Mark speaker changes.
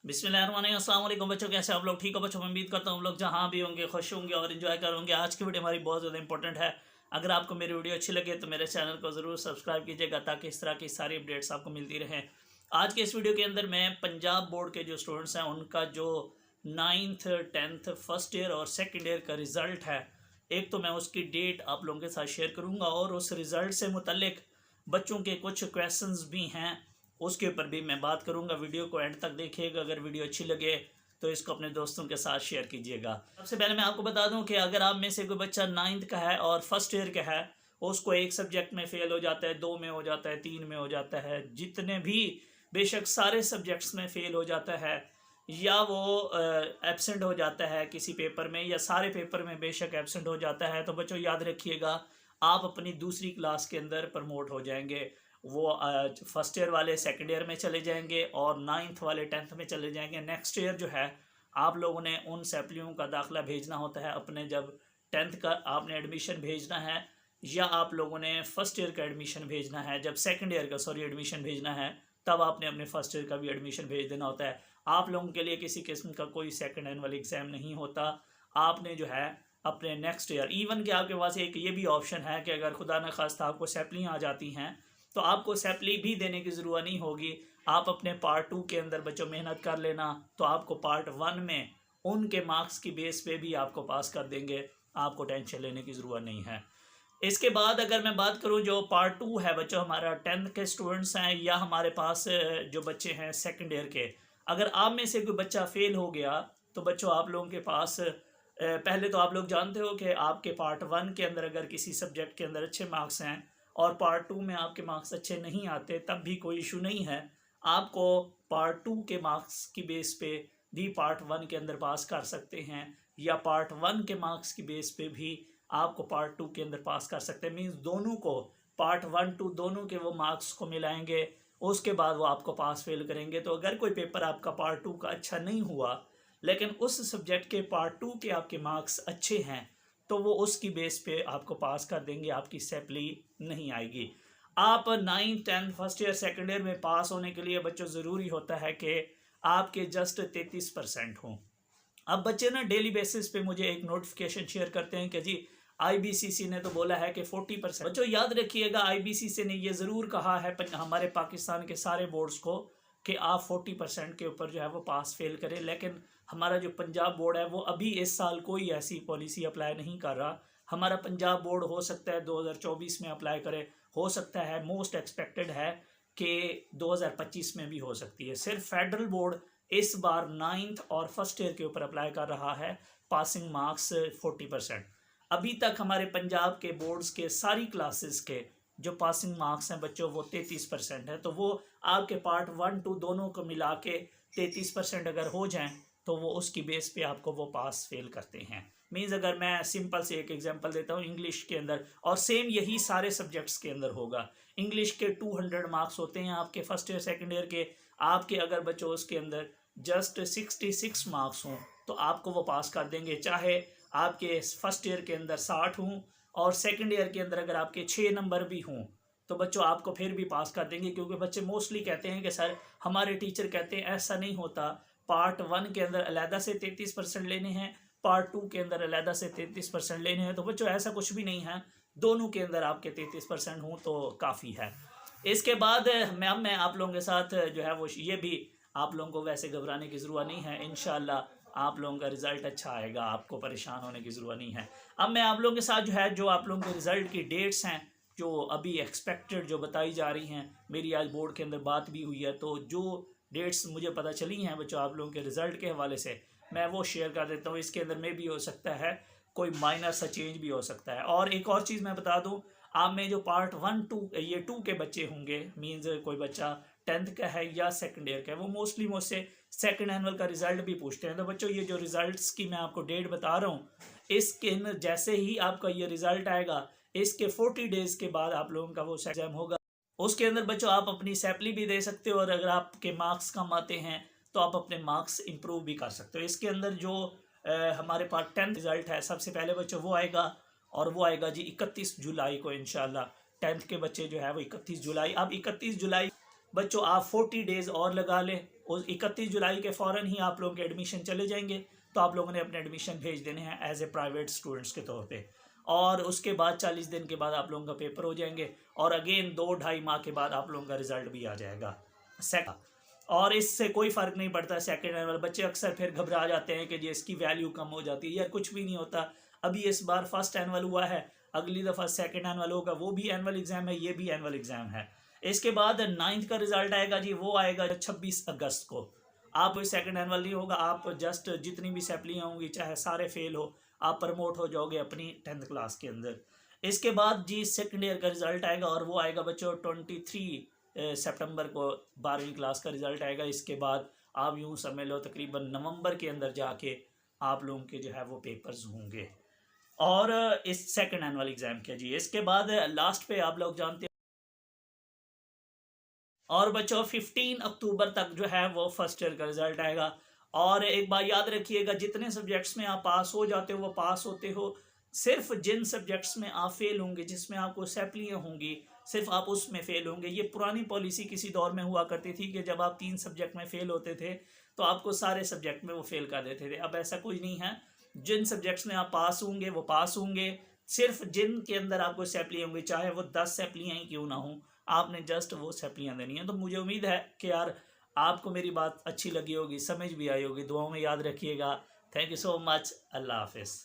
Speaker 1: बिस्मिल्लाहिर्रहमानिर्रहीम। अस्सलाम वालेकुम बच्चों, कैसे आप लोग? ठीक हो बच्चों? मैं उम्मीद करता हूँ हम लोग जहाँ भी होंगे खुश होंगे और इन्जॉय करोगे। आज की वीडियो हमारी बहुत ज़्यादा इंपॉर्टेंट है। अगर आपको मेरी वीडियो अच्छी लगे तो मेरे चैनल को ज़रूर सब्सक्राइब कीजिएगा ताकि इस तरह की सारी अपडेट्स आपको मिलती रहें। आज के इस वीडियो के अंदर मैं पंजाब बोर्ड के जो स्टूडेंट्स हैं उनका जो 9th 10th फर्स्ट ईयर और सेकेंड ईयर का रिज़ल्ट है, एक तो मैं उसकी डेट आप लोगों के साथ शेयर करूँगा और उस रिज़ल्ट से मुतल्लिक बच्चों के कुछ क्वेश्चंस भी हैं, उसके ऊपर भी मैं बात करूंगा। वीडियो को एंड तक देखिएगा। अगर वीडियो अच्छी लगे तो इसको अपने दोस्तों के साथ शेयर कीजिएगा। सबसे पहले मैं आपको बता दूं कि अगर आप में से कोई बच्चा 9th का है और फर्स्ट ईयर का है, उसको एक सब्जेक्ट में फेल हो जाता है, 2 में हो जाता है, 3 में हो जाता है, जितने भी बेशक सारे सब्जेक्ट्स में फेल हो जाता है या वो एब्सेंट हो जाता है किसी पेपर में या सारे पेपर में बेशक एब्सेंट हो जाता है, तो बच्चों याद रखिएगा आप अपनी दूसरी क्लास के अंदर प्रमोट हो जाएंगे। वो फर्स्ट ईयर वाले सेकंड ईयर में चले जाएंगे और 9th वाले 10th में चले जाएंगे। नेक्स्ट ईयर जो है आप लोगों ने उन सैप्लियों का दाखिला भेजना होता है अपने, जब 10th का आपने एडमिशन भेजना है या आप लोगों ने फर्स्ट ईयर का एडमिशन भेजना है, जब सेकंड ईयर का एडमिशन भेजना है तब आपने अपने फर्स्ट ईयर का भी एडमिशन भेज देना होता है। आप लोगों के लिए किसी किस्म का कोई सेकंड एनुअल एग्ज़ाम नहीं होता। आपने जो है अपने नेक्स्ट ईयर, इवन कि आपके पास एक ये भी ऑप्शन है कि अगर खुदा न खास्ता आपको सैप्लियाँ आ जाती हैं तो आपको सैप्ली भी देने की ज़रूरत नहीं होगी। आप अपने पार्ट 2 के अंदर बच्चों मेहनत कर लेना तो आपको पार्ट 1 में उनके मार्क्स की बेस पे भी आपको पास कर देंगे। आपको टेंशन लेने की ज़रूरत नहीं है। इसके बाद अगर मैं बात करूं जो पार्ट 2 है बच्चों, हमारा 10th के स्टूडेंट्स हैं या हमारे पास जो बच्चे हैं सेकेंड ईयर के, अगर आप में से कोई बच्चा फेल हो गया तो बच्चों आप लोगों के पास पहले तो आप लोग जानते हो कि आपके पार्ट 1 के अंदर अगर किसी सब्जेक्ट के अंदर अच्छे मार्क्स हैं और पार्ट 2 में आपके मार्क्स अच्छे नहीं आते तब भी कोई इशू नहीं है। आपको पार्ट 2 के मार्क्स की बेस पे भी पार्ट 1 के अंदर पास कर सकते हैं या पार्ट 1 के मार्क्स की बेस पे भी आपको पार्ट 2 के अंदर पास कर सकते हैं। मीन्स दोनों को, पार्ट 1 2 दोनों के वो मार्क्स को मिलाएंगे, उसके बाद वो आपको पास फेल करेंगे। तो अगर कोई पेपर आपका पार्ट 2 का अच्छा नहीं हुआ लेकिन उस सब्जेक्ट के पार्ट 2 के आपके मार्क्स अच्छे हैं तो वो उसकी बेस पे आपको पास कर देंगे, आपकी सैप्ली नहीं आएगी। आप 9th 10th first year second year में पास होने के लिए बच्चों ज़रूरी होता है कि आपके जस्ट 33% हों। अब बच्चे ना डेली बेसिस पे मुझे एक नोटिफिकेशन शेयर करते हैं कि जी आईबीसीसी ने तो बोला है कि 40%। बच्चों याद रखिएगा आईबीसीसी ने ये ज़रूर कहा है हमारे पाकिस्तान के सारे बोर्ड्स को कि आप 40% के ऊपर जो है वो पास फेल करें, लेकिन हमारा जो पंजाब बोर्ड है वो अभी इस साल कोई ऐसी पॉलिसी अप्लाई नहीं कर रहा। हमारा पंजाब बोर्ड हो सकता है 2024 में अप्लाई करे, हो सकता है, मोस्ट एक्सपेक्टेड है कि 2025 में भी हो सकती है। सिर्फ फेडरल बोर्ड इस बार 9th और फर्स्ट ईयर के ऊपर अप्लाई कर रहा है पासिंग मार्क्स 40%। अभी तक हमारे पंजाब के बोर्ड्स के सारी क्लासेस के जो पासिंग मार्क्स हैं बच्चों वो 33% है। तो वो आपके पार्ट 1 2 दोनों को मिला के 33% अगर हो जाएं तो वो उसकी बेस पे आपको वो पास फेल करते हैं। मीन्स अगर मैं सिंपल से एक एग्जांपल देता हूँ इंग्लिश के अंदर, और सेम यही सारे सब्जेक्ट्स के अंदर होगा। इंग्लिश के 200 मार्क्स होते हैं आपके फर्स्ट ईयर सेकेंड ईयर के, आपके अगर बच्चों उसके अंदर जस्ट 66 मार्क्स हों तो आपको वो पास कर देंगे, चाहे आपके फर्स्ट ईयर के अंदर 60 हों और सेकेंड ईयर के अंदर अगर आपके 6 नंबर भी हों तो बच्चों आपको फिर भी पास कर देंगे। क्योंकि बच्चे मोस्टली कहते हैं कि सर हमारे टीचर कहते हैं ऐसा नहीं होता, पार्ट 1 के अंदर अलहदा से 33% लेने हैं, पार्ट 2 के अंदर अलहदा से 33% लेने हैं। तो बच्चों ऐसा कुछ भी नहीं है, दोनों के अंदर आपके 33% हों तो काफ़ी है। इसके बाद मैं आप लोगों के साथ जो है वो ये भी, आप लोगों को वैसे घबराने की ज़रूरत नहीं है, इंशाल्लाह आप लोगों का रिज़ल्ट अच्छा आएगा, आपको परेशान होने की ज़रूरत नहीं है। अब मैं आप लोगों के साथ जो है जो आप लोगों के रिज़ल्ट की डेट्स हैं जो अभी एक्सपेक्टेड जो बताई जा रही हैं, मेरी आज बोर्ड के अंदर बात भी हुई है, तो जो डेट्स मुझे पता चली हैं बच्चों आप लोगों के रिज़ल्ट के हवाले से मैं वो शेयर कर देता हूँ। इसके अंदर में भी हो सकता है कोई माइनर सा चेंज भी हो सकता है। और एक और चीज़ मैं बता दूँ, आप में जो पार्ट 1 2 ये 2 के बच्चे होंगे, मीन्स कोई बच्चा 10th का है या सेकेंड ईयर का है, वो मोस्टली मुझसे सेकेंड एनुअल का रिज़ल्ट भी पूछते हैं। तो बच्चों ये जो रिज़ल्ट्स की मैं आपको डेट बता रहा हूँ, इसके जैसे ही आपका ये रिज़ल्ट आएगा इसके 40 डेज़ के बाद आप लोगों का वो एग्ज़ाम होगा। उसके अंदर बच्चों आप अपनी सैप्ली भी दे सकते हो और अगर आपके मार्क्स कम आते हैं तो आप अपने मार्क्स इंप्रूव भी कर सकते हो। इसके अंदर जो हमारे पास 10th रिज़ल्ट है सबसे पहले बच्चों वो आएगा, और वो आएगा जी 31 जुलाई को इंशाल्लाह। 10th के बच्चे जो है वो 31 जुलाई। अब 31 जुलाई बच्चों आप 40 डेज़ और लगा लें, उस 31 जुलाई के फ़ौरन ही आप लोगों के एडमिशन चले जाएंगे, तो आप लोगों ने अपने एडमिशन भेज देने हैं एज ए प्राइवेट स्टूडेंट्स के तौर पे। और उसके बाद 40 दिन के बाद आप लोगों का पेपर हो जाएंगे और अगेन 2-2.5 माह के बाद आप लोगों का रिजल्ट भी आ जाएगा और इससे कोई फ़र्क नहीं पड़ता। सेकेंड एनुअल बच्चे अक्सर फिर घबरा जाते हैं कि जी इसकी वैल्यू कम हो जाती है, यार कुछ भी नहीं होता। अभी इस बार फर्स्ट एनुअल हुआ है, अगली दफ़ा सेकेंड एनुअल होगा, वो भी एनुअल एग्ज़ाम है, ये भी एनुअल एग्ज़ाम है। इसके बाद 9th का रिजल्ट आएगा जी, वो आएगा 26 अगस्त को। आप सेकेंड एनुअल नहीं होगा, आप जस्ट जितनी भी सैप्लियाँ होंगी चाहे सारे फेल हो, आप प्रमोट हो जाओगे अपनी 10th क्लास के अंदर। इसके बाद जी सेकेंड ईयर का रिजल्ट आएगा और वो आएगा बच्चों 23 सितंबर को 12वीं क्लास का रिजल्ट आएगा। इसके बाद आप यूँ समझ लो तकरीबन नवंबर के अंदर जाके आप लोगों के जो है वो पेपर्स होंगे और इस सेकेंड एनुअल एग्ज़ाम के जी। इसके बाद लास्ट पे आप लोग जानते हैं और बच्चों 15 अक्टूबर तक जो है वो फर्स्ट ईयर का रिजल्ट आएगा। और एक बात याद रखिएगा, जितने सब्जेक्ट्स में आप पास हो जाते हो वो पास होते हो, सिर्फ जिन सब्जेक्ट्स में आप फेल होंगे, जिसमें आपको सैप्लियाँ होंगी, सिर्फ आप उसमें फेल होंगे। ये पुरानी पॉलिसी किसी दौर में हुआ करती थी कि जब आप 3 सब्जेक्ट में फेल होते थे तो आपको सारे सब्जेक्ट में वो फेल कर देते थे। अब ऐसा कुछ नहीं है, जिन सब्जेक्ट्स में आप पास होंगे वो पास होंगे। सिर्फ जिन के अंदर आपको सैप्लियाँ होंगी, चाहे वो 10 सैप्लियाँ ही क्यों ना हों, आपने जस्ट वो सैप्लियाँ देनी है। तो मुझे उम्मीद है कि यार आपको मेरी बात अच्छी लगी होगी, समझ भी आई होगी। दुआओं में याद रखिएगा। Thank you so much. Allah हाफिज़।